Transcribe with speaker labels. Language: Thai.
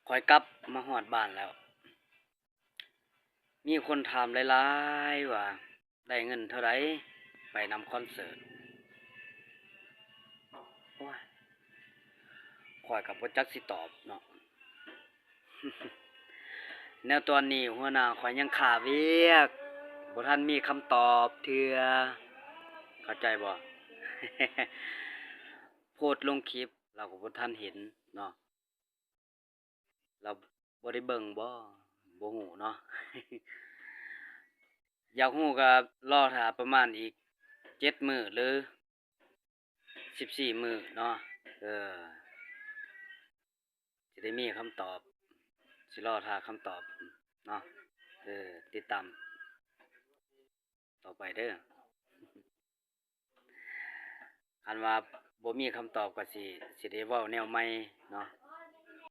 Speaker 1: ข้อยกลับมาฮอดบ้านแล้ว มีคนถามหลายๆว่าได้เงินเท่าไรไปนำคอนเสิร์ต โอ้ยข้อยก็บ่จักสิตอบเนาะ แนวตอนนี้หัวหน้าข้อยยังค่าเวียกบ่ทันมีคำตอบเทื่อเข้าใจบ่ โพสต์ลงคลิปเราก็บ่ทันเห็นเนาะเราบ่ได้เบิ่งบ่ฮู้เนาะ อยากฮู้ก็รอท่าประมาณอีก7มื้อหรือ14มื้อเนาะเออสิได้มีคำตอบสิรอท่าคำตอบเนาะติดตามต่อไปเด้อ คันว่าบ่มีคำตอบก็สิได้เว้าแนวใหม่เนาะ